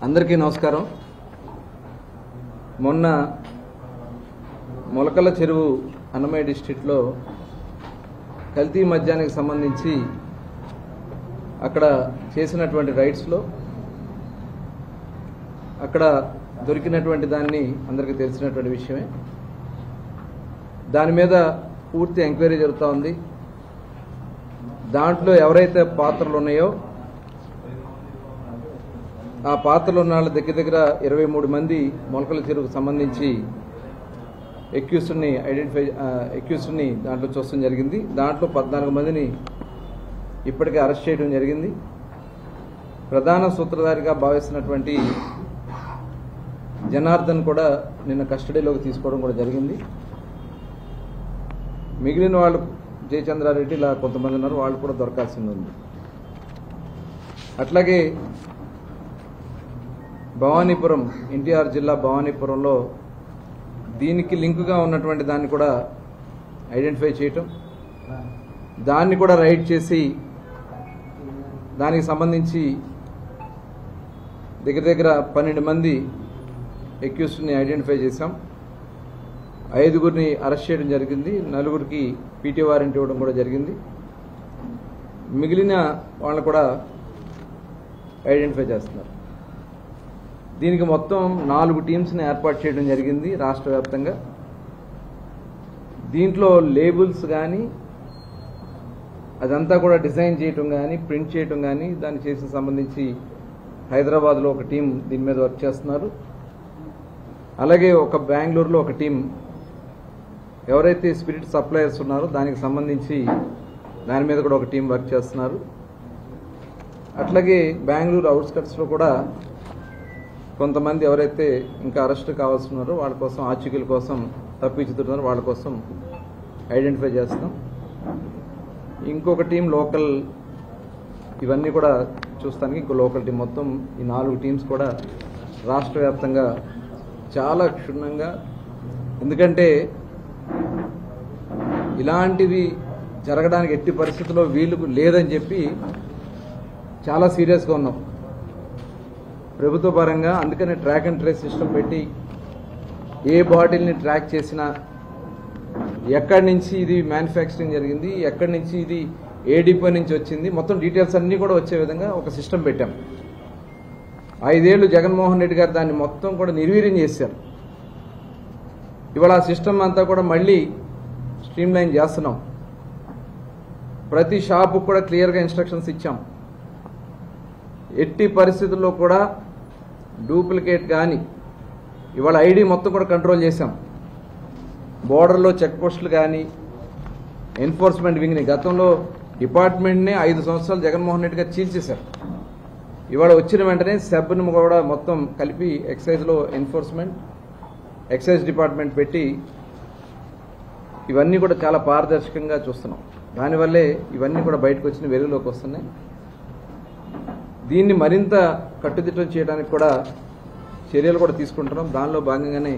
అందరికీ నమస్కారం. మొన్న మొలకల చెరువు అన్నమయ్య డిస్ట్రిక్ట్లో కల్తీ మద్యానికి సంబంధించి అక్కడ చేసినటువంటి రైడ్స్లో అక్కడ దొరికినటువంటి దాన్ని అందరికీ తెలిసినటువంటి విషయమే. దాని మీద పూర్తి ఎంక్వైరీ జరుగుతూ ఉంది. దాంట్లో ఎవరైతే పాత్రలు ఉన్నాయో ఆ పాత్రలు ఉన్న వాళ్ళ దగ్గర 23 మంది మొలకల చెరువుకు సంబంధించి ఎక్యూస్డ్ని దాంట్లో చూడడం జరిగింది. దాంట్లో 14 మందిని ఇప్పటికే అరెస్ట్ చేయడం జరిగింది. ప్రధాన సూత్రధారిగా భావిస్తున్నటువంటి జనార్దన్ కూడా నిన్న కస్టడీలోకి తీసుకోవడం కూడా జరిగింది. మిగిలిన వాళ్ళు జయచంద్రారెడ్డి ఇలా కొంతమంది ఉన్నారు, వాళ్ళు కూడా దొరకాల్సింది ఉంది. అట్లాగే భవానీపురం, ఎన్టీఆర్ జిల్లా భవానీపురంలో దీనికి లింకుగా ఉన్నటువంటి దాన్ని కూడా ఐడెంటిఫై చేయటం, దాన్ని కూడా రైడ్ చేసి దానికి సంబంధించి దగ్గర 12 మంది ఎక్యూస్డ్ని ఐడెంటిఫై చేశాం. 5గురిని అరెస్ట్ చేయడం జరిగింది. 4గురికి పీటీ వారెంట్ ఇవ్వడం కూడా జరిగింది. మిగిలిన వాళ్ళని కూడా ఐడెంటిఫై చేస్తున్నారు. దీనికి మొత్తం 4 టీమ్స్ని ఏర్పాటు చేయడం జరిగింది రాష్ట్ర వ్యాప్తంగా. దీంట్లో లేబుల్స్ కానీ అదంతా కూడా డిజైన్ చేయటం కానీ ప్రింట్ చేయటం కానీ దాన్ని చేసిన సంబంధించి హైదరాబాద్లో ఒక టీం దీని మీద వర్క్ చేస్తున్నారు. అలాగే ఒక బెంగళూరులో ఒక టీం ఎవరైతే స్పిరిట్ సప్లయర్స్ ఉన్నారో దానికి సంబంధించి దాని మీద కూడా ఒక టీం వర్క్ చేస్తున్నారు. అట్లాగే బెంగళూరు అవుట్స్కట్స్లో కూడా కొంతమంది ఎవరైతే ఇంకా అరెస్ట్ కావాల్సిన్నారో వాళ్ళ కోసం ఆచూకీల కోసం తప్పించుతున్నారో వాళ్ళ కోసం ఐడెంటిఫై చేస్తాం. ఇంకొక టీం లోకల్, ఇవన్నీ కూడా చూస్తానికి ఇంకో లోకల్ టీం, మొత్తం ఈ 4 టీమ్స్ కూడా రాష్ట్ర వ్యాప్తంగా చాలా క్షుణ్ణంగా, ఎందుకంటే ఇలాంటివి జరగడానికి ఎట్టి పరిస్థితుల్లో వీలు లేదని చెప్పి చాలా సీరియస్గా ఉన్నాం ప్రభుత్వ పరంగా. అందుకనే ట్రాక్ అండ్ ట్రేస్ సిస్టమ్ పెట్టి ఏ బాటిల్ని ట్రాక్ చేసినా ఎక్కడి నుంచి ఇది మ్యానుఫ్యాక్చరింగ్ జరిగింది, ఎక్కడి నుంచి ఇది ఏ డిపో నుంచి వచ్చింది, మొత్తం డీటెయిల్స్ అన్నీ కూడా వచ్చే విధంగా ఒక సిస్టమ్ పెట్టాం. 5 ఏళ్లు జగన్మోహన్ రెడ్డి గారు దాన్ని మొత్తం కూడా నిర్వీర్యం చేశారు. ఇవాళ ఆ సిస్టమ్ అంతా కూడా మళ్ళీ స్ట్రీమ్లైన్ చేస్తున్నాం. ప్రతి షాపుకు కూడా క్లియర్గా ఇన్స్ట్రక్షన్స్ ఇచ్చాం. ఎట్టి పరిస్థితుల్లో కూడా డూప్లికేట్ కానీ, ఇవాళ ఐడి మొత్తం కూడా కంట్రోల్ చేశాం. బోర్డర్లో చెక్ పోస్టులు కానీ ఎన్ఫోర్స్మెంట్ వింగ్ని, గతంలో డిపార్ట్మెంట్నే 5 సంవత్సరాలు జగన్మోహన్ రెడ్డి గారు చీల్చేశారు. ఇవాళ వచ్చిన వెంటనే సెబ్ను కూడా మొత్తం కలిపి ఎక్సైజ్లో ఎక్సైజ్ డిపార్ట్మెంట్ పెట్టి ఇవన్నీ కూడా చాలా పారదర్శకంగా చూస్తున్నాం. దానివల్లే ఇవన్నీ కూడా బయటకు వచ్చిన వెలుగులోకి వస్తున్నాయి. దీన్ని మరింత కట్టుదిట్టం చేయడానికి కూడా చర్యలు కూడా తీసుకుంటున్నాం. దానిలో భాగంగానే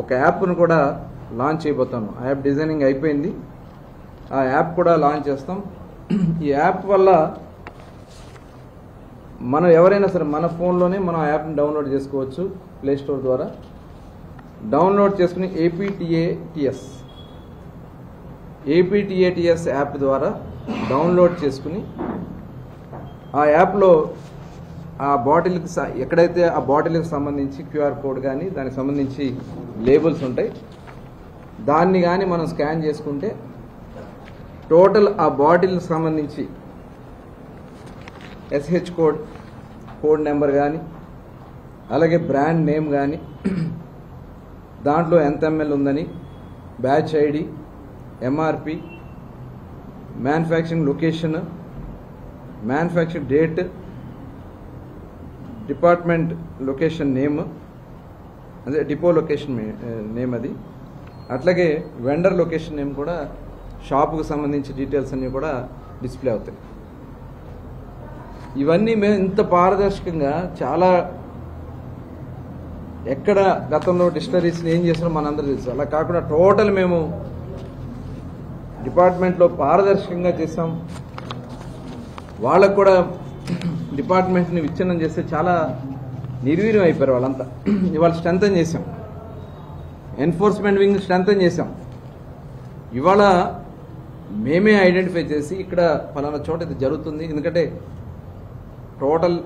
ఒక యాప్ను కూడా లాంచ్ చేయబోతాను. ఆ యాప్ డిజైనింగ్ అయిపోయింది. ఆ యాప్ కూడా లాంచ్ చేస్తాం. ఈ యాప్ వల్ల మనం ఎవరైనా సరే మన ఫోన్లోనే మనం ఆ యాప్ని డౌన్లోడ్ చేసుకోవచ్చు. ప్లే స్టోర్ ద్వారా డౌన్లోడ్ చేసుకుని ఏపీటీఏటీఎస్ యాప్ ద్వారా డౌన్లోడ్ చేసుకుని ఆ యాప్లో ఆ బాటిల్కి ఎక్కడైతే ఆ బాటిల్కి సంబంధించి క్యూఆర్ కోడ్ కానీ దానికి సంబంధించి లేబుల్స్ ఉంటాయి, దాన్ని కానీ మనం స్కాన్ చేసుకుంటే టోటల్ ఆ బాటిల్కి సంబంధించి ఎస్హెచ్ కోడ్ నెంబర్ కానీ, అలాగే బ్రాండ్ నేమ్ కానీ, దాంట్లో ఎంత ఎంఎల్ ఉందని, batch ID, MRP, manufacturing location, manufacturing date, department location name, అదే డిపో లొకేషన్ నేమ్ అది, అట్లాగే వెండర్ లొకేషన్ నేమ్ కూడా, షాపుకు సంబంధించి డీటెయిల్స్ అన్నీ కూడా డిస్ప్లే అవుతాయి. ఇవన్నీ మేము ఇంత పారదర్శకంగా చాలా ఎక్కడ గతంలో డిస్టరీస్ని ఏం చేసినా మనందరూ తెలుసు. అలా కాకుండా టోటల్ మేము డిపార్ట్మెంట్లో పారదర్శకంగా చేసాం. వాళ్ళకు కూడా డిపార్ట్మెంట్ని విచ్ఛిన్నం చేస్తే చాలా నిర్వీర్యం అయిపోయారు వాళ్ళంతా. ఇవాళ స్ట్రెంథన్ చేశాం, ఎన్ఫోర్స్మెంట్ వింగ్ స్ట్రెంథన్ చేశాం. ఇవాళ మేమే ఐడెంటిఫై చేసి ఇక్కడ ఫలానా చోట ఇది జరుగుతుంది, ఎందుకంటే టోటల్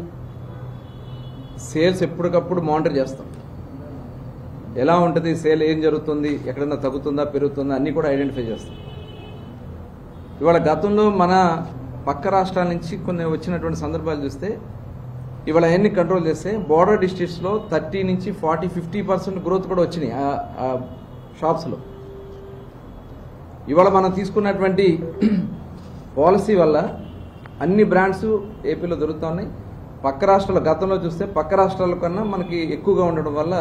సేల్స్ ఎప్పటికప్పుడు మానిటర్ చేస్తాం. ఎలా ఉంటుంది సేల్, ఏం జరుగుతుంది, ఎక్కడన్నా తగ్గుతుందా పెరుగుతుందా అన్నీ కూడా ఐడెంటిఫై చేస్తాం. ఇవాళ గతంలో మన పక్క రాష్ట్రాల నుంచి కొన్ని వచ్చినటువంటి సందర్భాలు చూస్తే ఇవాళ అవన్నీ కంట్రోల్ చేస్తే బోర్డర్ డిస్ట్రిక్ట్స్లో 30 నుంచి 40-50% గ్రోత్ కూడా వచ్చినాయి ఆ షాప్స్లో. ఇవాళ మనం తీసుకున్నటువంటి పాలసీ వల్ల అన్ని బ్రాండ్స్ ఏపీలో దొరుకుతూ ఉన్నాయి. పక్క రాష్ట్రాల గతంలో చూస్తే పక్క రాష్ట్రాల కన్నా మనకి ఎక్కువగా ఉండడం వల్ల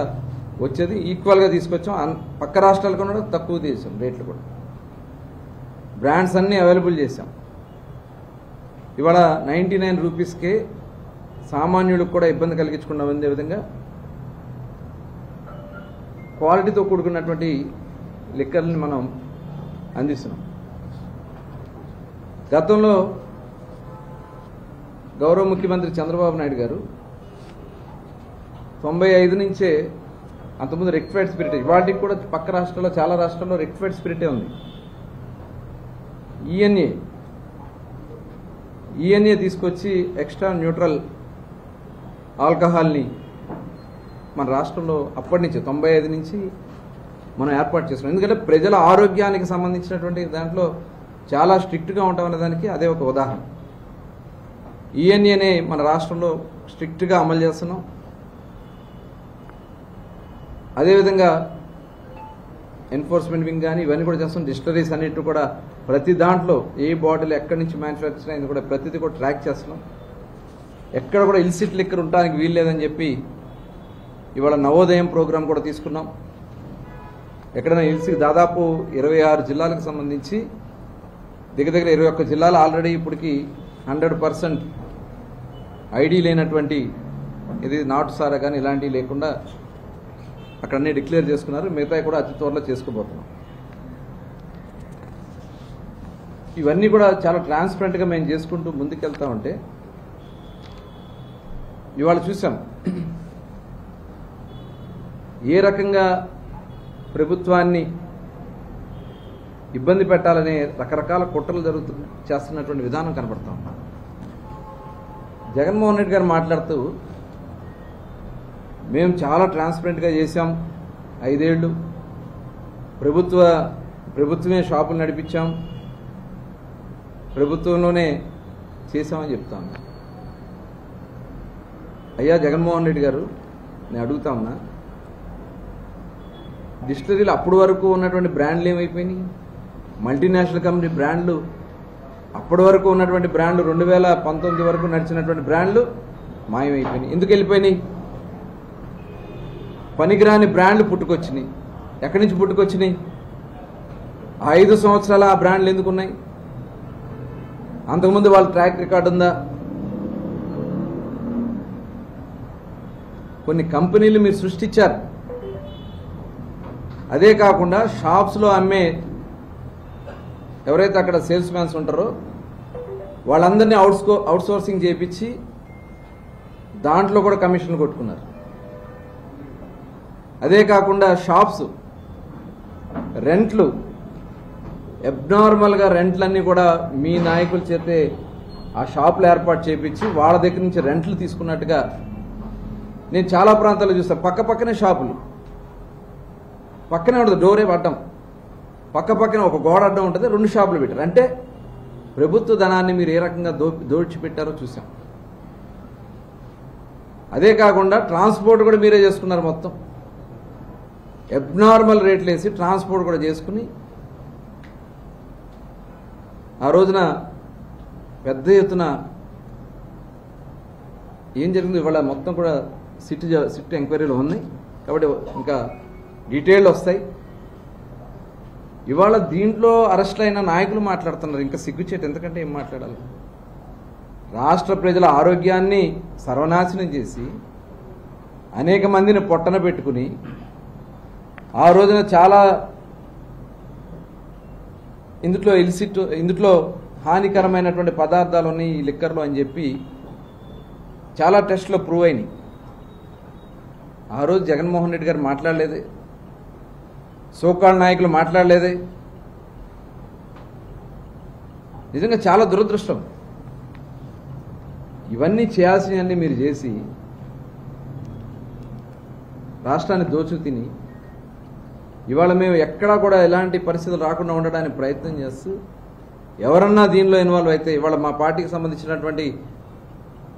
వచ్చేది ఈక్వల్గా తీసుకొచ్చాం. పక్క రాష్ట్రాల కన్నా తక్కువ చేసాం రేట్లు కూడా. బ్రాండ్స్ అన్నీ అవైలబుల్ చేశాం. ఇవాళ 99 రూపీస్కే సామాన్యులకు కూడా ఇబ్బంది కలిగించకుండా ఉండే విధంగా క్వాలిటీతో కూడుకున్నటువంటి లిక్కర్ని మనం అందిస్తున్నాం. గతంలో గౌరవ ముఖ్యమంత్రి చంద్రబాబు నాయుడు గారు 95 నుంచే అంతకుముందు రెక్టిఫైడ్ స్పిరిట్, వాటికి కూడా పక్క రాష్ట్రాల్లో చాలా రాష్ట్రాల్లో రెక్టిఫైడ్ స్పిరిటే ఉంది. ఈఎన్ఏ తీసుకొచ్చి ఎక్స్ట్రా న్యూట్రల్ ఆల్కహాల్ని మన రాష్ట్రంలో అప్పటి నుంచి 95 నుంచి మనం ఏర్పాటు చేస్తున్నాం. ఎందుకంటే ప్రజల ఆరోగ్యానికి సంబంధించినటువంటి దాంట్లో చాలా స్ట్రిక్ట్గా ఉంటామనే దానికి అదే ఒక ఉదాహరణ. ఈఎన్ఏనే మన రాష్ట్రంలో స్ట్రిక్ట్గా అమలు చేస్తున్నాం. అదేవిధంగా ఎన్ఫోర్స్మెంట్ వింగ్ కానీ ఇవన్నీ కూడా చేస్తాం. డిస్టిలరీస్ అన్నిటి కూడా ప్రతి దాంట్లో ఏ బాటిల్ ఎక్కడి నుంచి మ్యానుఫ్యాక్చర్ అయింది కూడా ప్రతిదీ కూడా ట్రాక్ చేస్తున్నాం. ఎక్కడ కూడా ఇల్సిట్ లిక్కర్ ఉండడానికి వీల్లేదని చెప్పి ఇవాళ నవోదయం ప్రోగ్రాం కూడా తీసుకున్నాం. ఎక్కడైనా ఇల్సిట్ దాదాపు 26 జిల్లాలకు సంబంధించి దగ్గర 21 జిల్లాలు ఆల్రెడీ ఇప్పటికి 100% ఐడి లేనటువంటి ఇది నాటు సారా కానీ ఇలాంటివి లేకుండా అక్కడన్నీ డిక్లేర్ చేసుకున్నారు. మిగతా కూడా అతి త్వరలో చేసుకోబోతున్నాం. ఇవన్నీ కూడా చాలా ట్రాన్స్పరెంట్గా మేము చేసుకుంటూ ముందుకెళ్తా ఉంటే ఇవాళ చూసాం ఏ రకంగా ప్రభుత్వాన్ని ఇబ్బంది పెట్టాలనే రకరకాల కుట్రలు చేస్తున్నటువంటి విధానం కనపడతా ఉన్నాం. జగన్మోహన్ రెడ్డి గారు మాట్లాడుతూ మేము చాలా ట్రాన్స్పరెంట్గా చేశాం, 5 ఏళ్ళు ప్రభుత్వమే షాపులు నడిపించాం, ప్రభుత్వంలోనే చేశామని చెప్తా ఉన్నా. అయ్యా జగన్మోహన్ రెడ్డి గారు, నేను అడుగుతా ఉన్నా, డిస్టిలరీలు అప్పటి వరకు ఉన్నటువంటి బ్రాండ్లు ఏమైపోయినాయి? మల్టీనేషనల్ కంపెనీ బ్రాండ్లు అప్పటి వరకు ఉన్నటువంటి బ్రాండ్లు 2019 వరకు నడిచినటువంటి బ్రాండ్లు మాయమైపోయినాయి. ఎందుకు వెళ్ళిపోయినాయి? పనికిరాని బ్రాండ్లు పుట్టుకొచ్చినాయి. ఎక్కడి నుంచి పుట్టుకొచ్చినాయి? 5 సంవత్సరాల ఆ బ్రాండ్లు ఎందుకున్నాయి? అంతకుముందు వాళ్ళ ట్రాక్ రికార్డు ఉందా? కొన్ని కంపెనీలు మీరు సృష్టించారు. అదే కాకుండా షాప్స్లో అమ్మే ఎవరైతే అక్కడ సేల్స్ మ్యాన్స్ ఉంటారో వాళ్ళందరినీ అవుట్సోర్సింగ్ చేయించి దాంట్లో కూడా కమిషన్లు కొట్టుకున్నారు. అదే కాకుండా షాప్స్ రెంట్లు అబ్నార్మల్గా రెంట్లన్నీ కూడా మీ నాయకుల చేతే ఆ షాపులు ఏర్పాటు చేయించి వాళ్ళ దగ్గర నుంచి రెంట్లు తీసుకున్నట్టుగా నేను చాలా ప్రాంతాల్లో చూస్తాను. పక్కనే షాపులు, పక్కనే ఉంటుంది డోరే అడ్డం, పక్కన ఒక గోడ అడ్డం ఉంటుంది, 2 షాపులు పెట్టారు. అంటే ప్రభుత్వ ధనాన్ని మీరు ఏ రకంగా దోచిపెట్టారో చూసాం. అదే కాకుండా ట్రాన్స్పోర్ట్ కూడా మీరే చేసుకున్నారు. మొత్తం అబ్నార్మల్ రేట్లు వేసి ట్రాన్స్పోర్ట్ కూడా చేసుకుని ఆ రోజున పెద్ద ఎత్తున ఏం జరిగింది ఇవాళ మొత్తం కూడా సిట్ ఎంక్వైరీలు ఉన్నాయి కాబట్టి ఇంకా డీటెయిల్ వస్తాయి. ఇవాళ దీంట్లో అరెస్ట్ అయిన నాయకులు మాట్లాడుతున్నారు. ఇంకా సిగ్గుచేటు, ఎందుకంటే ఏం మాట్లాడాలి? రాష్ట్ర ప్రజల ఆరోగ్యాన్ని సర్వనాశనం చేసి అనేక మందిని పొట్టన పెట్టుకుని ఆ రోజున చాలా ఇందులో హానికరమైనటువంటి పదార్థాలు ఉన్నాయి ఈ లిక్కర్లో అని చెప్పి చాలా టెస్ట్లో ప్రూవ్ అయినాయి. ఆ రోజు జగన్మోహన్ రెడ్డి గారు మాట్లాడలేదే, సోకాల్ నాయకులు మాట్లాడలేదే. నిజంగా చాలా దురదృష్టం. ఇవన్నీ చేయాల్సినవన్నీ మీరు చేసి రాష్ట్రాన్ని దోచు తిని ఇవాళ మేము ఎక్కడా కూడా ఎలాంటి పరిస్థితులు రాకుండా ఉండడానికి ప్రయత్నం చేస్తూ ఎవరన్నా దీనిలో ఇన్వాల్వ్ అయితే ఇవాళ మా పార్టీకి సంబంధించినటువంటి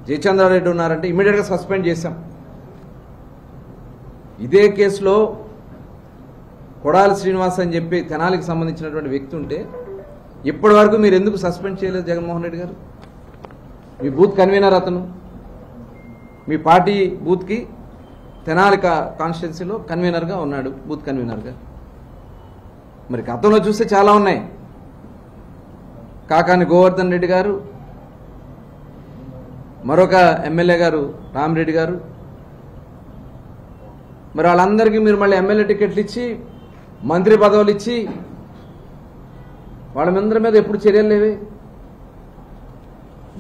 జయచంద్రారెడ్డి ఉన్నారంటే ఇమీడియట్గా సస్పెండ్ చేశాం. ఇదే కేసులో కొడాలి శ్రీనివాస్ అని చెప్పి తెనాలికి సంబంధించినటువంటి వ్యక్తి ఉంటే ఇప్పటి వరకు మీరు ఎందుకు సస్పెండ్ చేయలేదు జగన్మోహన్ రెడ్డి గారు? మీ బూత్ కన్వీనర్ అతను, మీ పార్టీ బూత్కి తెనాలి కాన్స్టిట్యున్సీలో కన్వీనర్గా ఉన్నాడు, బూత్ కన్వీనర్గా. మరి గతంలో చూస్తే చాలా ఉన్నాయి. కాకాని గోవర్ధన్ రెడ్డి గారు, మరొక ఎమ్మెల్యే గారు రామిరెడ్డి గారు, మరి వాళ్ళందరికీ మీరు మళ్ళీ ఎమ్మెల్యే టికెట్లు ఇచ్చి మంత్రి పదవులు ఇచ్చి వాళ్ళందరి మీద ఎప్పుడు చర్యలు లేవే.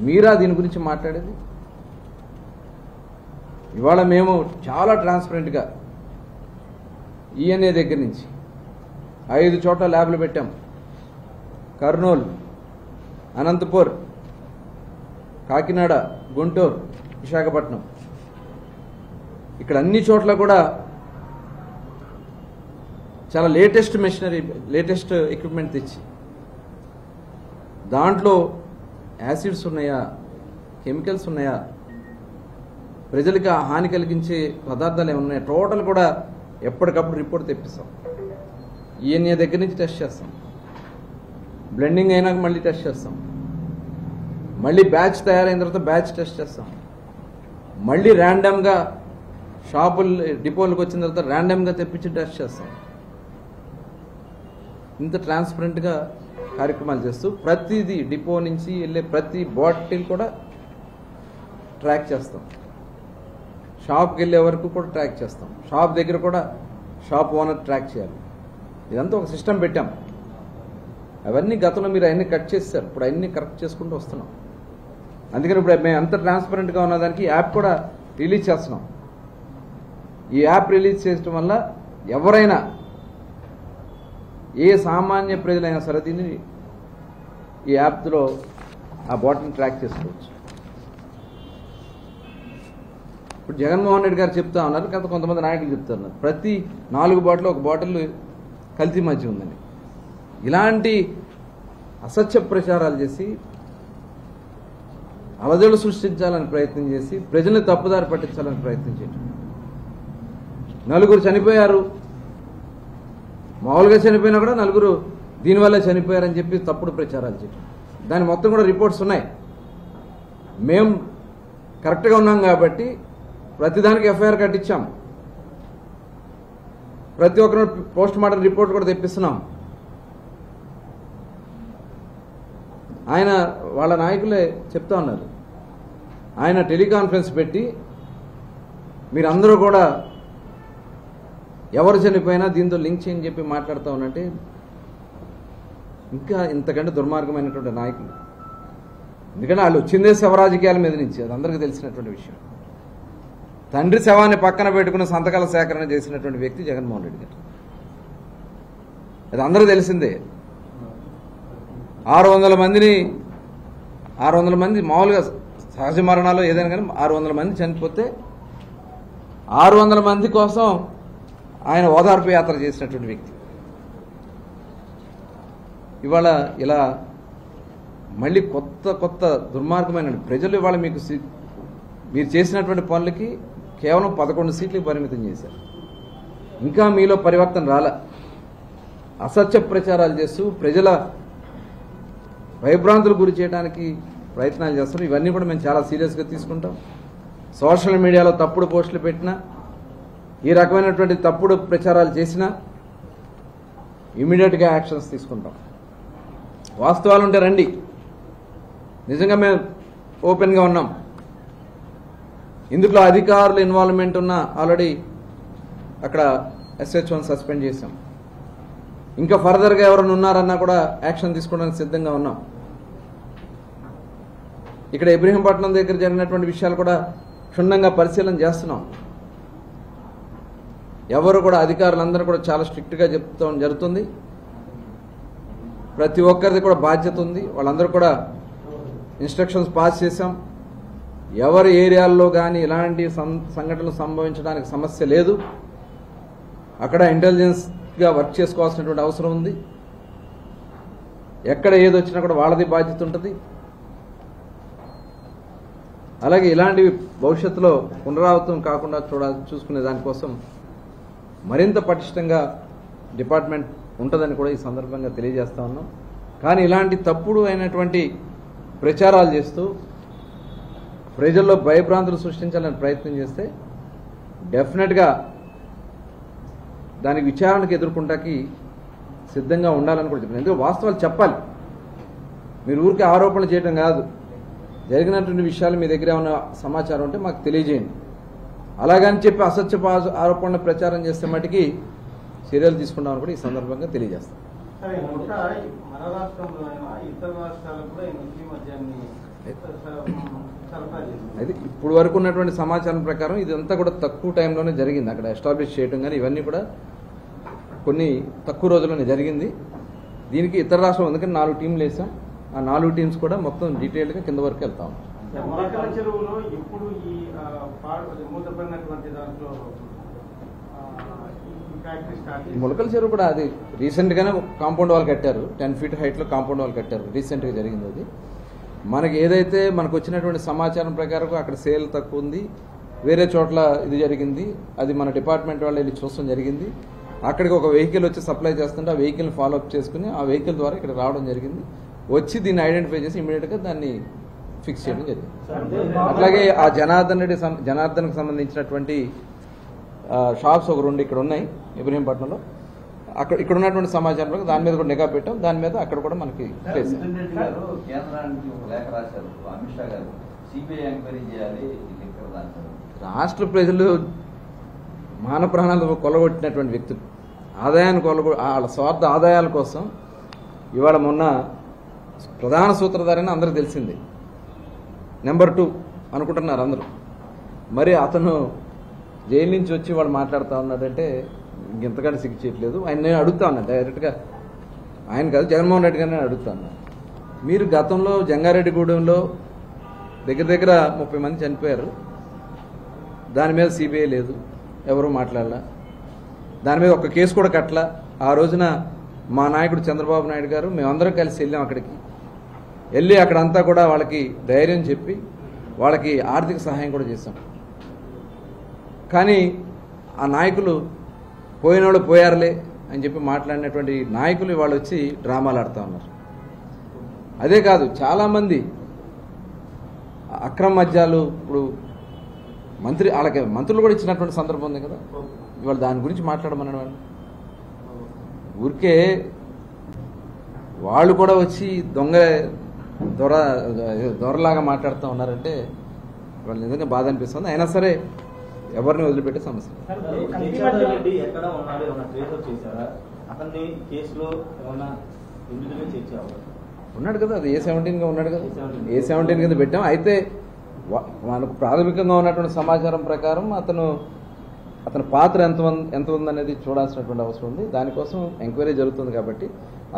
మీరా దీని గురించి మాట్లాడేది? ఇవాళ మేము చాలా ట్రాన్స్పరెంట్గా ఈఎన్ఏ దగ్గర నుంచి 5 చోట్ల ల్యాబ్లు పెట్టాం. కర్నూలు, అనంతపూర్, కాకినాడ, గుంటూరు, విశాఖపట్నం, ఇక్కడ అన్ని చోట్ల కూడా చాలా లేటెస్ట్ మెషినరీ, లేటెస్ట్ ఎక్విప్మెంట్ తెచ్చి దాంట్లో యాసిడ్స్ ఉన్నాయా, కెమికల్స్ ఉన్నాయా, ప్రజలకు హాని కలిగించే పదార్థాలు ఏమన్నాయా, టోటల్ కూడా ఎప్పటికప్పుడు రిపోర్ట్ తెప్పిస్తాం. ఈఎన్ఏ దగ్గర నుంచి టెస్ట్ చేస్తాం, బ్లెండింగ్ అయినాక మళ్ళీ టెస్ట్ చేస్తాం, మళ్ళీ బ్యాచ్ తయారైన తర్వాత బ్యాచ్ టెస్ట్ చేస్తాం, మళ్ళీ ర్యాండమ్గా షాపులు డిపోలకు వచ్చిన తర్వాత ర్యాండమ్గా తెప్పించి టెస్ట్ చేస్తాం. ఇంత ట్రాన్స్పరెంట్గా కార్యక్రమాలు చేస్తూ ప్రతిదీ డిపో నుంచి వెళ్ళే ప్రతి బాటిల్ కూడా ట్రాక్ చేస్తాం. షాప్కి వెళ్ళే వరకు కూడా ట్రాక్ చేస్తాం. షాప్ దగ్గర కూడా షాప్ ఓనర్ ట్రాక్ చేయాలి. ఇదంతా ఒక సిస్టమ్ పెట్టాం. అవన్నీ గతంలో మీరు అవన్నీ కట్ చేస్తారు, ఇప్పుడు అవన్నీ కరెక్ట్ చేసుకుంటూ వస్తున్నాం. అందుకని ఇప్పుడు మేము అంత ట్రాన్స్పరెంట్గా ఉన్నదానికి యాప్ కూడా రిలీజ్ చేస్తున్నాం. ఈ యాప్ రిలీజ్ చేయడం వల్ల ఎవరైనా ఏ సామాన్య ప్రజలైనా సరే దీన్ని ఈ యాప్లో ఆ బాటిల్ని ట్రాక్ చేసుకోవచ్చు. ఇప్పుడు జగన్మోహన్ రెడ్డి గారు చెప్తా ఉన్నారు, కొంతమంది నాయకులు చెప్తున్నారు ప్రతి 4 బాటిల్ ఒక బాటిల్ కల్తీ మధ్య ఉందని. ఇలాంటి అసత్య ప్రచారాలు చేసి అలజడులు సృష్టించాలని ప్రయత్నం చేసి ప్రజల్ని తప్పుదారి పట్టించాలని ప్రయత్నం చేయడం. 4 చనిపోయారు, మామూలుగా చనిపోయినా కూడా 4 దీనివల్ల చనిపోయారని చెప్పి తప్పుడు ప్రచారాలు చేయడం. దాని మొత్తం కూడా రిపోర్ట్స్ ఉన్నాయి. మేము కరెక్ట్గా ఉన్నాం కాబట్టి ప్రతిదానికి ఎఫ్ఐఆర్ కట్టించాం. ప్రతి ఒక్కరు పోస్ట్ మార్టం రిపోర్ట్ కూడా తెప్పిస్తున్నాం. ఆయన వాళ్ళ నాయకులే చెప్తా ఉన్నారు, ఆయన టెలికాన్ఫరెన్స్ పెట్టి మీరందరూ కూడా ఎవరు చనిపోయినా దీంతో లింక్ చేయని చెప్పి మాట్లాడుతూ ఉన్నట్టే ఇంకా ఇంతకంటే దుర్మార్గమైనటువంటి నాయకులు. ఎందుకంటే వాళ్ళు వచ్చిందే శవరాజకీయాల మీద నుంచి, అది అందరికీ తెలిసినటువంటి విషయం. తండ్రి శవాన్ని పక్కన పెట్టుకుని సంతకాల సేకరణ చేసినటువంటి వ్యక్తి జగన్మోహన్ రెడ్డి గారు. అది అందరికీ తెలిసిందే. 600 మంది మామూలుగా సహజ మరణాలు ఏదైనా కానీ 600 మంది చనిపోతే 600 మంది కోసం ఆయన ఓదార్పు యాత్ర చేసినటువంటి వ్యక్తి. ఇవాళ ఇలా మళ్ళీ కొత్త దుర్మార్గమైన ప్రజలు ఇవాళ మీరు చేసినటువంటి పనులకి కేవలం 11 సీట్లకు పరిమితం చేశారు. ఇంకా మీలో పరివర్తన రాలే. అసత్య ప్రచారాలు చేస్తూ ప్రజల భయభ్రాంతులు గురి చేయడానికి ప్రయత్నాలు చేస్తారు. ఇవన్నీ కూడా మేము చాలా సీరియస్గా తీసుకుంటాం. సోషల్ మీడియాలో తప్పుడు పోస్టులు పెట్టినా, ఈ రకమైనటువంటి తప్పుడు ప్రచారాలు చేసినా ఇమీడియట్గా యాక్షన్స్ తీసుకుంటాం. వాస్తవాలు ఉంటే రండి, నిజంగా మేము ఓపెన్గా ఉన్నాం. ఇందులో అధికారుల ఇన్వాల్వ్మెంట్ ఉన్న ఆల్రెడీ అక్కడ SH1 సస్పెండ్ చేశాం. ఇంకా ఫర్దర్గా ఎవరైనా ఉన్నారన్నా కూడా యాక్షన్ తీసుకోవడానికి సిద్ధంగా ఉన్నాం. ఇక్కడ ఇబ్రహీంపట్నం దగ్గర జరిగినటువంటి విషయాలు కూడా క్షుణ్ణంగా పరిశీలన చేస్తున్నాం. ఎవరు కూడా అధికారులందరూ కూడా చాలా స్ట్రిక్ట్గా చెప్తాం జరుగుతుంది. ప్రతి ఒక్కరిది కూడా బాధ్యత ఉంది. వాళ్ళందరూ కూడా ఇన్స్ట్రక్షన్స్ పాస్ చేశాం. ఎవరి ఏరియాల్లో కానీ ఇలాంటి సంఘటనలు సంభవించడానికి సమస్య లేదు. అక్కడ ఇంటెలిజెన్స్గా వర్క్ చేసుకోవాల్సినటువంటి అవసరం ఉంది. ఎక్కడ ఏది వచ్చినా కూడా వాళ్ళది బాధ్యత ఉంటుంది. అలాగే ఇలాంటివి భవిష్యత్తులో పునరావృతం కాకుండా చూసుకునే దానికోసం మరింత పటిష్టంగా డిపార్ట్మెంట్ ఉంటుందని కూడా ఈ సందర్భంగా తెలియజేస్తా ఉన్నాం. కానీ ఇలాంటి తప్పుడు అయినటువంటి ప్రచారాలు చేస్తూ ప్రజల్లో భయభ్రాంతులు సృష్టించాలని ప్రయత్నం చేస్తే డెఫినెట్గా దానికి విచారణకు ఎదుర్కొంటాకి సిద్ధంగా ఉండాలని కూడా చెప్పాను. ఎందుకంటే వాస్తవాలు చెప్పాలి. మీరు ఊరికి ఆరోపణలు చేయడం కాదు. జరిగినటువంటి విషయాలు మీ దగ్గర ఏమైనా సమాచారం ఉంటే మాకు తెలియజేయండి. అలాగని చెప్పి అసత్య ఆరోపణలు ప్రచారం చేస్తే మటుకి చర్యలు తీసుకుంటామని కూడా ఈ సందర్భంగా తెలియజేస్తాం. అయితే ఇప్పుడు వరకు ఉన్నటువంటి సమాచారం ప్రకారం ఇదంతా కూడా తక్కువ టైంలోనే జరిగింది. అక్కడ ఎస్టాబ్లిష్ చేయడం కానీ ఇవన్నీ కూడా కొన్ని తక్కువ రోజుల్లోనే జరిగింది. దీనికి ఇతర రాష్ట్రం అందుకని 4 టీంలు వేసాం. ఆ 4 టీమ్స్ కూడా మొత్తం డీటెయిల్గా కింద వరకు వెళ్తాం. ములకల చెరువు కూడా అది రీసెంట్గానే కాంపౌండ్ వాల్ కట్టారు. 10 feet హైట్లో కాంపౌండ్ వాల్ కట్టారు. రీసెంట్గా జరిగింది అది. మనకి ఏదైతే మనకు వచ్చినటువంటి సమాచారం ప్రకారం అక్కడ సేల్ తక్కువ ఉంది, వేరే చోట్ల ఇది జరిగింది. అది మన డిపార్ట్మెంట్ వాళ్ళు వెళ్ళి చూడడం జరిగింది. అక్కడికి ఒక వెహికల్ వచ్చి సప్లై చేస్తుంటే ఆ వెహికల్ని ఫాలోఅప్ చేసుకుని ఆ వెహికల్ ద్వారా ఇక్కడ రావడం జరిగింది. వచ్చి దీన్ని ఐడెంటిఫై చేసి ఇమీడియట్గా దాన్ని ఫిక్స్ చేయడం జరిగింది. అట్లాగే ఆ జనార్దన్కి సంబంధించినటువంటి షాప్స్ ఒక 2 ఇక్కడ ఉన్నాయి ఇబ్రహీంపట్నంలో. ఇక్కడ ఉన్నటువంటి సమాచారంలో దాని మీద కూడా నిఘా పెట్టాం. దాని మీద అక్కడ కూడా మనకి రాష్ట్ర ప్రజలు మాన ప్రాణాలు కొలగొట్టినటువంటి వ్యక్తులు ఆదాయాన్ని వాళ్ళ స్వార్థ ఆదాయాల కోసం ఇవాళ మొన్న ప్రధాన సూత్రధారని అందరికి తెలిసింది. నెంబర్ 2 అనుకుంటున్నారు అందరూ. మరి అతను జైలు నుంచి వచ్చి వాడు మాట్లాడుతూ ఉన్నాడంటే ఇంకెంతకంటే సిగ్గు చేయట్లేదు. ఆయన నేను అడుగుతా ఉన్నాను డైరెక్ట్గా, ఆయన కాదు జగన్మోహన్ రెడ్డి గారిని అడుగుతా ఉన్నాను. మీరు గతంలో జంగారెడ్డిగూడెంలో దగ్గర 30 మంది చనిపోయారు. దాని మీద సిబిఐ లేదు, ఎవరూ మాట్లాడలా. దాని మీద ఒక కేసు కూడా కట్టలా. ఆ రోజున మా నాయకుడు చంద్రబాబు నాయుడు గారు మేమందరం కలిసి వెళ్ళాం. అక్కడికి వెళ్ళి అక్కడంతా కూడా వాళ్ళకి ధైర్యం చెప్పి వాళ్ళకి ఆర్థిక సహాయం కూడా చేశాం. కానీ ఆ నాయకులు పోయినోళ్ళు పోయారులే అని చెప్పి మాట్లాడినటువంటి నాయకులు వాళ్ళు వచ్చి డ్రామాలు ఆడుతూ ఉన్నారు. అదే కాదు, చాలామంది అక్రమ మద్యాలు ఇప్పుడు వాళ్ళకి మంత్రులు కూడా ఇచ్చినటువంటి సందర్భం ఉంది కదా. ఇవాళ దాని గురించి మాట్లాడమన్నాడు. వాళ్ళు ఊరికే వాళ్ళు కూడా వచ్చి దొరలాగా మాట్లాడుతూ ఉన్నారంటే వాళ్ళు నిజంగా బాధ అనిపిస్తుంది. అయినా సరే ఎవరిని వదిలిపెట్టే సమస్య ఉన్నాడు కదా. అది A17గా ఉన్నాడు కదా. A17 కింద పెట్టాం. అయితే మనకు ప్రాథమికంగా ఉన్నటువంటి సమాచారం ప్రకారం అతని పాత్ర ఎంత ఉందనేది చూడాల్సినటువంటి అవసరం ఉంది. దానికోసం ఎంక్వైరీ జరుగుతుంది. కాబట్టి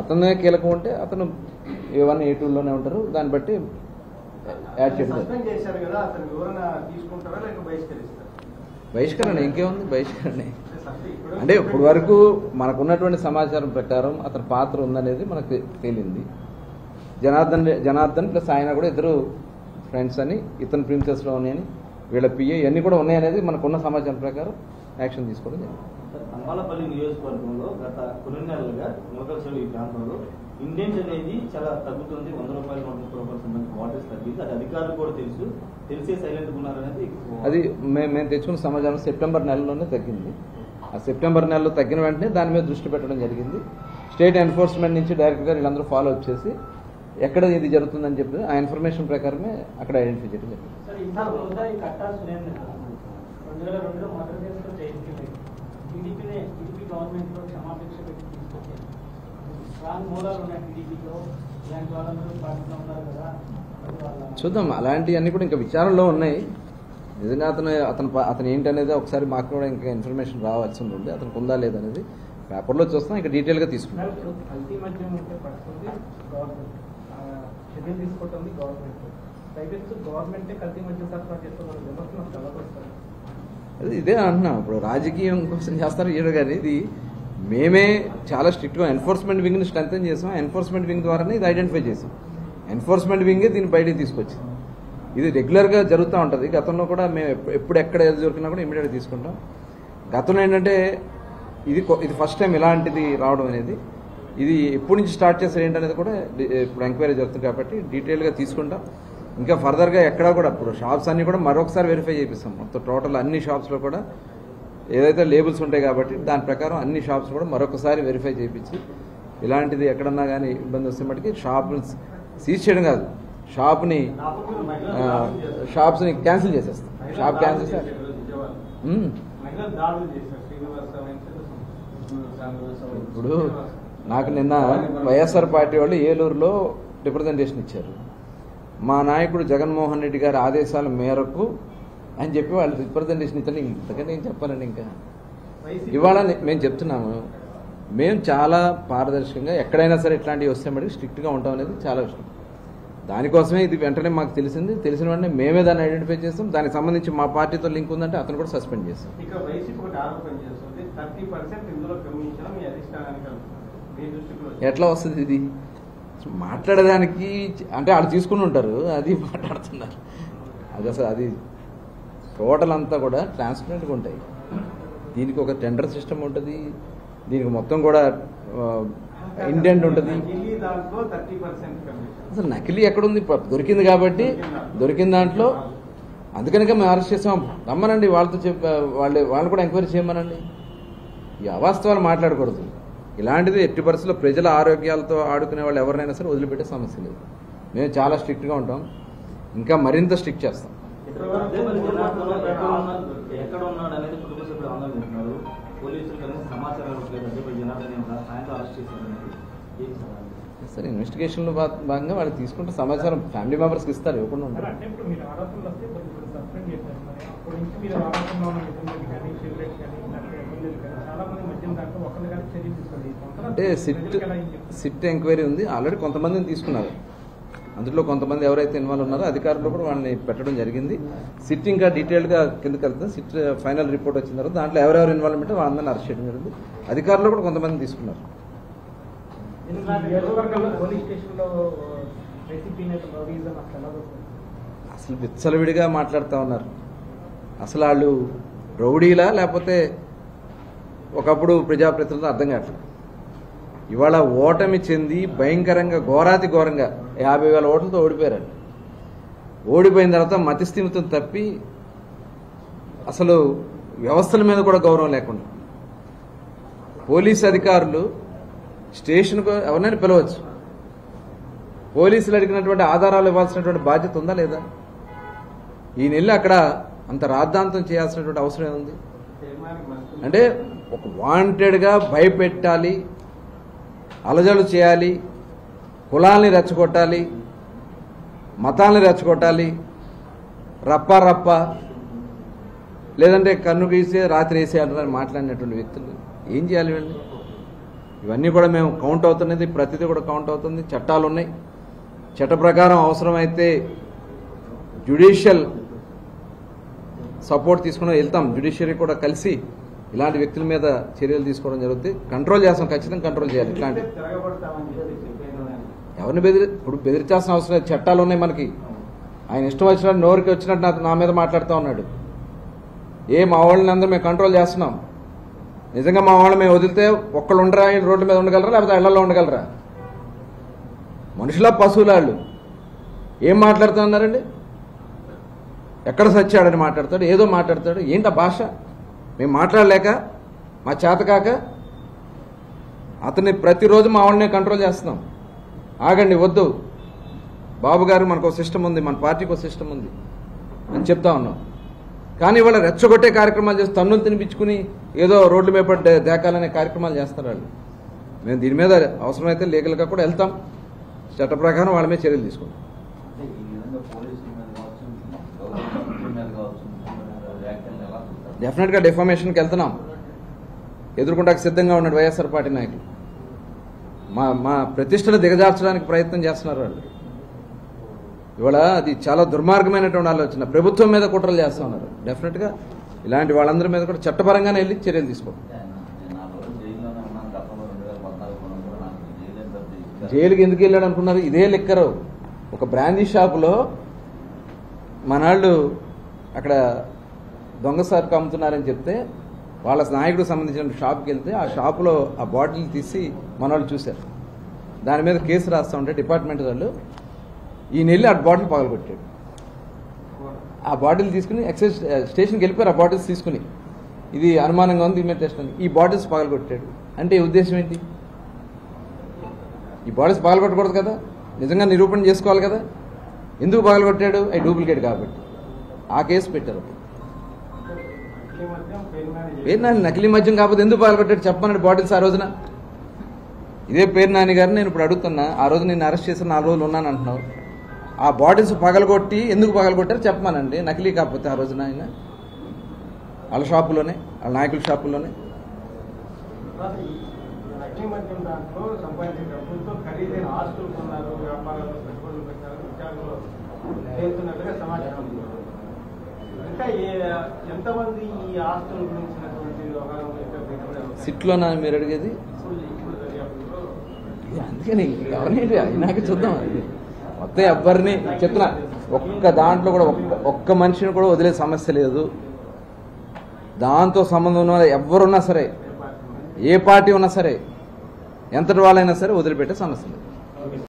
అతనే కీలకం ఉంటే అతను A1 A2లోనే ఉంటారు. దాన్ని బట్టి యాడ్ చేయడం. బహిష్కరణ ఇంకేముంది, బహిష్కరణ అంటే ఇప్పుడు వరకు మనకున్నటువంటి సమాచారం ప్రకారం అతని పాత్ర ఉందనేది మనకు తేలింది. జనార్దన్ ప్లస్ ఆయన కూడా ఇద్దరు ఫ్రెండ్స్ అని, ఇతను ప్రిన్సెస్లో ఉన్నాయని, వీళ్ళ పిఏ ఇవన్నీ కూడా ఉన్నాయనేది మనకున్న సమాచారం ప్రకారం యాక్షన్ తీసుకోవడం జరిగింది. అమ్మాలపల్లి నియోజకవర్గంలో గత కొన్ని నెలలుగా ములకల ఈ ప్రాంతంలో ఇండియన్స్ అనేది చాలా తగ్గుతుంది. 100 రూపాయలు 130 రూపాయల సంబంధించి వాటర్స్ తగ్గింది. అది అధికారులు కూడా తెలిసే సైలెంట్ ఉన్నారనేది అది మేము తెచ్చుకున్న సమాచారం సెప్టెంబర్ నెలలోనే తగ్గింది. ఆ సెప్టెంబర్ నెలలో తగ్గిన వెంటనే దాని మీద దృష్టి పెట్టడం జరిగింది. స్టేట్ ఎన్ఫోర్స్మెంట్ నుంచి డైరెక్ట్గా వీళ్ళందరూ ఫాలో అప్ చేసి ఎక్కడ ఇది జరుగుతుందని చెప్పి ఆ ఇన్ఫర్మేషన్ ప్రకారమే అక్కడ ఐడెంటిఫై చేయడం జరిగింది. చూద్దాం, అలాంటివన్నీ కూడా ఇంకా విచారణలో ఉన్నాయి. నిజంగా అతను ఏంటనేది ఒకసారి మాకు కూడా ఇంకా ఇన్ఫర్మేషన్ రావాల్సి ఉంది. అతనికి ఉందా లేదనేది పేపర్లో చూస్తాం, ఇంకా డీటెయిల్గా తీసుకున్నాం. అది ఇదే అంటున్నాం, ఇప్పుడు రాజకీయం కోసం చేస్తారు ఏడు, కానీ ఇది మేమే చాలా స్ట్రిక్ట్గా ఎన్ఫోర్స్మెంట్ వింగ్ని స్ట్రెంథెన్ చేసాం. ఎన్ఫోర్స్మెంట్ వింగ్ ద్వారానే ఇది ఐడెంటిఫై చేసాం. ఎన్ఫోర్స్మెంట్ వింగే దీన్ని బయటికి తీసుకొచ్చింది. ఇది రెగ్యులర్గా జరుగుతూ ఉంటుంది. గతంలో కూడా మేము ఎప్పుడు ఎక్కడ ఏది దొరికినా కూడా ఇమీడియట్గా తీసుకుంటాం. గతంలో ఏంటంటే ఇది ఫస్ట్ టైం ఇలాంటిది రావడం అనేది. ఇది ఎప్పటి నుంచి స్టార్ట్ చేస్తారు ఏంటనేది కూడా ఇప్పుడు ఎంక్వైరీ జరుగుతుంది కాబట్టి డీటెయిల్గా తీసుకుంటాం. ఇంకా ఫర్దర్గా ఎక్కడా కూడా ఇప్పుడు షాప్స్ అన్నీ కూడా మరొకసారి వెరిఫై చేపిస్తాం. మొత్తం టోటల్ అన్ని షాప్స్లో కూడా ఏదైతే లేబుల్స్ ఉంటాయి కాబట్టి దాని ప్రకారం అన్ని షాప్స్ కూడా మరొకసారి వెరిఫై చేయించి ఇలాంటిది ఎక్కడన్నా కానీ ఇబ్బంది వస్తే మటుకి షాప్ని సీజ్ చేయడం కాదు, షాప్స్ని క్యాన్సిల్ చేసేస్తాం. షాప్ క్యాన్సిల్ చేస్తే ఇప్పుడు నాకు నిన్న వైఎస్ఆర్ పార్టీ వాళ్ళు ఏలూరులో రిప్రజెంటేషన్ ఇచ్చారు. మా నాయకుడు జగన్మోహన్ రెడ్డి గారి ఆదేశాల మేరకు అని చెప్పి వాళ్ళు రిప్రజెంటేషన్ ఇచ్చారు. ఇంతకని ఏం చెప్పాలండి. ఇంకా ఇవాళ మేము చెప్తున్నాము, మేము చాలా పారదర్శకంగా ఎక్కడైనా సరే ఇట్లాంటివి వస్తే మటుకు స్ట్రిక్ట్గా ఉంటాం అనేది చాలా విషయం. దానికోసమే ఇది వెంటనే మాకు తెలిసింది. తెలిసిన వెంటనే మేమే దాన్ని ఐడెంటిఫై చేస్తాం. దానికి సంబంధించి మా పార్టీతో లింక్ ఉందంటే అతను కూడా సస్పెండ్ చేస్తాం. ఎట్లా వస్తుంది ఇది మాట్లాడడానికి? అంటే వాళ్ళు తీసుకుని ఉంటారు, అది మాట్లాడుతున్నారు. అది అసలు అది టోటల్ అంతా కూడా ట్రాన్స్పరెంట్గా ఉంటాయి. దీనికి ఒక టెండర్ సిస్టమ్ ఉంటుంది, దీనికి మొత్తం కూడా ఇండెంట్ ఉంటుంది. అసలు నకిలీ ఎక్కడుంది? దొరికింది కాబట్టి దొరికిన దాంట్లో అందుకనిగా మేము అరెస్ట్ చేసాం. రమ్మనండి, వాళ్ళతో వాళ్ళు కూడా ఎంక్వైరీ చేయమనండి. ఈ అవాస్తవాలు మాట్లాడకూడదు. ఇలాంటిది ఎట్టి పరిస్థితుల్లో ప్రజల ఆరోగ్యాలతో ఆడుకునే వాళ్ళు ఎవరినైనా సరే వదిలిపెట్టే సమస్య లేదు. మేము చాలా స్ట్రిక్ట్గా ఉంటాం, ఇంకా మరింత స్ట్రిక్ట్ చేస్తాం. సరే, ఇన్వెస్టిగేషన్లో భాగంగా వాళ్ళు తీసుకుంటే సమాచారం ఫ్యామిలీ మెంబర్స్కి ఇస్తారు, ఇవ్వకుండా ఉంటారు. అంటే సిట్ ఎంక్వైరీ ఉంది, ఆల్రెడీ కొంతమందిని తీసుకున్నారు. అందులో కొంతమంది ఎవరైతే ఇన్వాల్వ్ ఉన్నారో అధికారులు కూడా వాళ్ళని పెట్టడం జరిగింది. సిట్ ఇంకా డీటెయిల్గా కిందకి వెళ్తుంది. సిట్ ఫైనల్ రిపోర్ట్ వచ్చిన తర్వాత దాంట్లో ఎవరెవరు ఇన్వాల్వ్మెంట్ వాళ్ళందరినీ అరెస్ట్ చేయడం జరిగింది. అధికారులు కూడా కొంతమంది తీసుకున్నారు. అసలు విచ్చలవిడిగా మాట్లాడుతూ ఉన్నారు. అసలు వాళ్ళు రౌడీలా లేకపోతే ఒకప్పుడు ప్రజాప్రతినిధులు అర్థం కావట్లేదు. ఇవాళ ఓటమి చెంది భయంకరంగా ఘోరాతి ఘోరంగా 50,000 ఓట్లతో ఓడిపోయారు. ఓడిపోయిన తర్వాత మతిస్థిమితం తప్పి అసలు వ్యవస్థల మీద కూడా గౌరవం లేకుండా పోలీసు అధికారులు స్టేషన్కు ఎవరినైనా పిలవచ్చు. పోలీసులు అడిగినటువంటి ఆధారాలు ఇవ్వాల్సినటువంటి బాధ్యత ఉందా లేదా? ఈ నెల అక్కడ అంత రాద్ధాంతం చేయాల్సినటువంటి అవసరం ఏముంది? అంటే ఒక వాంటెడ్గా భయపెట్టాలి, అలజడు చేయాలి, కులాల్ని రెచ్చగొట్టాలి, మతాల్ని రెచ్చగొట్టాలి, రప్ప లేదంటే కన్ను గీసే రాత్రి వేసే అంటారని మాట్లాడినటువంటి వ్యక్తులు ఏం చేయాలి? వీళ్ళని ఇవన్నీ కూడా మేము కౌంట్ అవుతున్నది, ప్రతిదీ కూడా కౌంట్ అవుతుంది. చట్టాలు ఉన్నాయి, చట్ట ప్రకారం అవసరమైతే జ్యుడిషియల్ సపోర్ట్ తీసుకుని వెళ్తాం. జ్యుడిషియరీ కూడా కలిసి ఇలాంటి వ్యక్తుల మీద చర్యలు తీసుకోవడం జరుగుతుంది. కంట్రోల్ చేస్తాం, ఖచ్చితంగా కంట్రోల్ చేయాలి. ఇట్లాంటి ఎవరిని ఇప్పుడు బెదిరించాల్సిన అవసరం లేదు. చట్టాలు ఉన్నాయి మనకి. ఆయన ఇష్టం వచ్చినట్టు నోరుకి వచ్చినట్టు నా మీద మాట్లాడుతూ ఉన్నాడు. మా వాళ్ళని అందరూ మేము కంట్రోల్ చేస్తున్నాం. నిజంగా మా వాళ్ళని మేము వదిలితే ఒక్కళ్ళు ఉండరా? రోడ్ల మీద ఉండగలరా? లేకపోతే ఇళ్లలో ఉండగలరా? మనుషుల పశువుల వాళ్ళు ఏం మాట్లాడుతూ ఉన్నారండి? ఎక్కడ సచ్చాడని మాట్లాడతాడు, ఏదో మాట్లాడతాడు. ఏంటా భాష? మేము మాట్లాడలేక, మా చేతకాక అతన్ని ప్రతిరోజు మా వాళ్ళని కంట్రోల్ చేస్తున్నాం. ఆగండి, వద్దు బాబు గారు, మనకు ఒక సిస్టమ్ ఉంది, మన పార్టీకి ఒక సిస్టమ్ ఉంది అని చెప్తా ఉన్నాం. కానీ ఇవాళ రెచ్చగొట్టే కార్యక్రమాలు చేసి తన్నులు తినిపించుకుని ఏదో రోడ్ల మీద పడి దేకాలనే కార్యక్రమాలు చేస్తారు వాళ్ళు. మేము దీని మీద అవసరమైతే లీగల్గా కూడా వెళ్తాం. చట్ట ప్రకారం వాళ్ళ మీద చర్యలు తీసుకుంటాం. డెఫినెట్గా డిఫామేషన్కి వెళ్తున్నాం. ఎదుర్కొంటానికి సిద్ధంగా ఉన్నాడు వైఎస్ఆర్ పార్టీ నాయకులు. మా ప్రతిష్టను దిగజార్చడానికి ప్రయత్నం చేస్తున్నారు వాళ్ళు. ఇవాళ అది చాలా దుర్మార్గమైనటువంటి ఆలోచన. ప్రభుత్వం మీద కుట్రలు చేస్తూ ఉన్నారు. డెఫినెట్గా ఇలాంటి వాళ్ళందరి మీద కూడా చట్టపరంగానే వెళ్ళి చర్యలు తీసుకోండి. జైలుకి ఎందుకు వెళ్ళాడు అనుకున్నారు? ఇదే లిక్కరు ఒక బ్రాందీ షాపులో మనాళ్ళు అక్కడ దొంగ సరుకు అమ్ముతున్నారని చెప్తే వాళ్ళ నాయకుడికి సంబంధించిన షాప్కి వెళ్తే ఆ షాపులో ఆ బాటిల్ తీసి మనవాళ్ళు చూశారు. దాని మీద కేసు రాస్తూ ఉంటే డిపార్ట్మెంట్ వాళ్ళు ఈయన వెళ్ళి ఆ బాటిల్ పగలగొట్టాడు. ఆ బాటిల్ తీసుకుని ఎక్సైజ్ స్టేషన్కి వెళ్ళిపోయారు. ఆ బాటిల్స్ తీసుకుని ఇది అనుమానంగా ఉంది దీని మీద టెస్ట్ అని ఈ బాటిల్స్ పగలగొట్టాడు. అంటే ఈ ఉద్దేశం ఏంటి? ఈ బాటిల్స్ పగలగొట్టకూడదు కదా, నిజంగా నిరూపణ చేసుకోవాలి కదా. ఎందుకు పగలగొట్టాడు? అవి డూప్లికేట్ కాబట్టి ఆ కేసు పెట్టారు. పేరు నాని నకిలీ మద్యం కాకపోతే ఎందుకు పగలగొట్టాడు చెప్పమన్నాడు బాటిల్స్ ఆ రోజున. ఇదే పేరు నాని గారిని నేను ఇప్పుడు అడుగుతున్నా. ఆ రోజు నేను అరెస్ట్ చేసిన 4 రోజులు ఉన్నాను అంటున్నావు. ఆ బాటిల్స్ పగలగొట్టి ఎందుకు పగలగొట్టారు చెప్పమానండి. నకిలీ కాకపోతే ఆ రోజున ఆయన వాళ్ళ షాపులోనే, వాళ్ళ నాయకుల షాపుల్లోనే. సిట్లోనా మీరు అడిగేది? అందుకని ఎవరిని అయినాక చూద్దాం. మొత్తం ఎవరిని చెప్తున్నా, ఒక్క దాంట్లో కూడా ఒక్క మనిషిని కూడా వదిలే సమస్య లేదు. దాంతో సంబంధం ఉన్న ఎవరున్నా సరే, ఏ పార్టీ ఉన్నా సరే, ఎంతటి వాళ్ళైనా సరే వదిలిపెట్టే సమస్య లేదు.